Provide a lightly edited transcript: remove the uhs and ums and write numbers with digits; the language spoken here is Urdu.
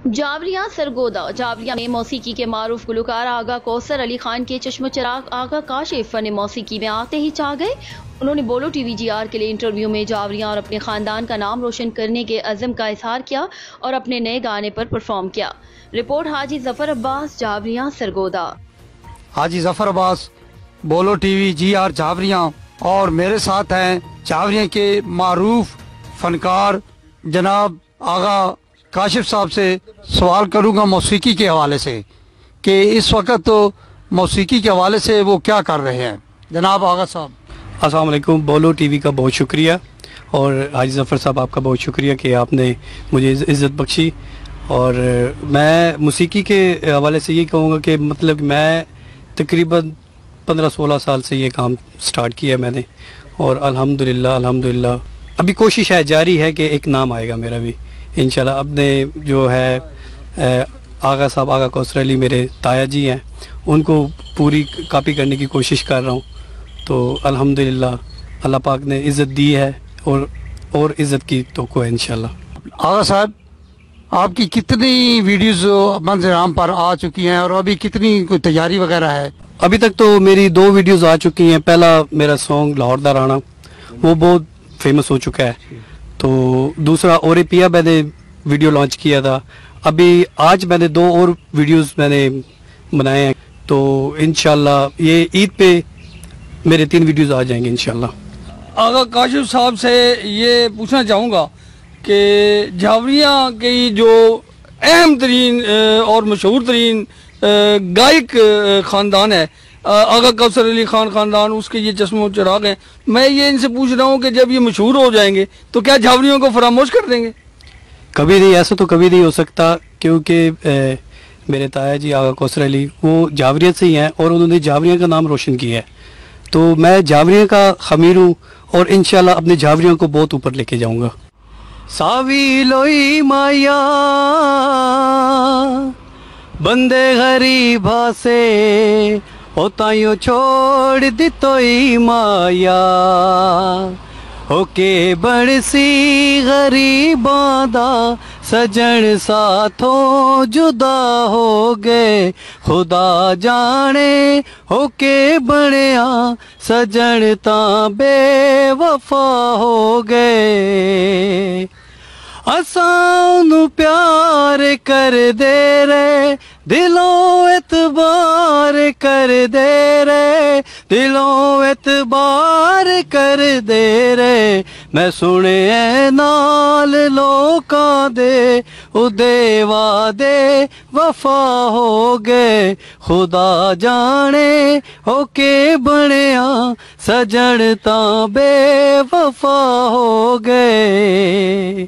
جاوریاں سرگودا جاوریاں میں موسیقی کے معروف گلوکار آغا کوثر علی خان کے چشم و چراغ آغا کاشف فن موسیقی میں آتے ہی چھا گئے۔ انہوں نے بولو ٹی وی جی آر کے لیے انٹرویو میں جاوریاں اور اپنے خاندان کا نام روشن کرنے کے عزم کا اظہار کیا اور اپنے نئے گانے پر پرفارم کیا۔ رپورٹ حاجی ظفر عباس، جاوریاں سرگودا۔ حاجی ظفر عباس، بولو ٹی وی جی آر جاوریاں، اور میرے ساتھ ہیں جاوریاں کے معروف فنکار جناب آغا کاشف صاحب سے سوال کروں گا موسیقی کے حوالے سے کہ اس وقت تو موسیقی کے حوالے سے وہ کیا کر رہے ہیں۔ جناب آغا صاحب، السلام علیکم۔ بولو ٹی وی کا بہت شکریہ، اور حاجی ظفر صاحب آپ کا بہت شکریہ کہ آپ نے مجھے عزت بخشی۔ اور میں موسیقی کے حوالے سے یہ کہوں گا کہ مطلب میں تقریباً 15-16 سال سے یہ کام سٹارٹ کیا میں نے، اور الحمدللہ ابھی کوشش ہے، جاری ہے کہ ایک نام آئے گا میرا بھی انشاءاللہ۔ اپنے جو ہے آغا صاحب، آغا کوثر علی میرے تایا جی ہیں، ان کو پوری کاپی کرنے کی کوشش کر رہا ہوں، تو الحمدللہ اللہ پاک نے عزت دی ہے اور عزت کی توقع ہے انشاءاللہ۔ آغا صاحب، آپ کی کتنی ویڈیوز منظر عام پر آ چکی ہیں اور ابھی کتنی کوئی تیاری وغیرہ ہے؟ ابھی تک تو میری 2 ویڈیوز آ چکی ہیں۔ پہلا میرا سانگ لاہور دا رانا، وہ بہت فیمس ہو چکا ہے، تو دوسرا اورے پیا میں نے ویڈیو لانچ کیا تھا۔ ابھی آج میں نے 2 اور ویڈیوز میں نے بنائے ہیں، تو انشاءاللہ یہ عید پہ میرے 3 ویڈیوز آ جائیں گے انشاءاللہ۔ آغا کاشف صاحب سے یہ پوچھنا چاہوں گا کہ جاوریاں کی جو اہم ترین اور مشہور ترین گائک خاندان ہے آغا کوثر علی خان خاندان، اس کے یہ چشم و چراغ ہیں۔ میں یہ ان سے پوچھ رہا ہوں کہ جب یہ مشہور ہو جائیں گے تو کیا جاوریوں کو فراموش کر دیں گے؟ کبھی نہیں، ایسا تو کبھی نہیں ہو سکتا، کیونکہ میرے تایا جی آغا کوثر علی وہ جاوریاں سے ہی ہیں، اور انہوں نے جاوریاں کا نام روشن کیا ہے، تو میں جاوریاں کا خمیر ہوں، اور انشاءاللہ اپنے جاوریوں کو بہت اوپر لے کے جاؤں گا۔ ساوی لوئی مایا بندے غریبا سے او تائیوں چھوڑ دی توئی مایا، ہو کے بڑسی غریباں دا سجن ساتھوں جدا ہو گئے، خدا جانے ہو کے بڑیا سجن تاں بے وفا ہو گئے۔ اساں انہوں پیار کر دے رے، دلوں اعتبار کر دے رے، دلوں اعتبار کر دے رے، میں سنے نال لوکاں دے او دے وعدے وفا ہو گئے، خدا جانے ہو کے بنیا سجن تاں بے وفا ہو گئے۔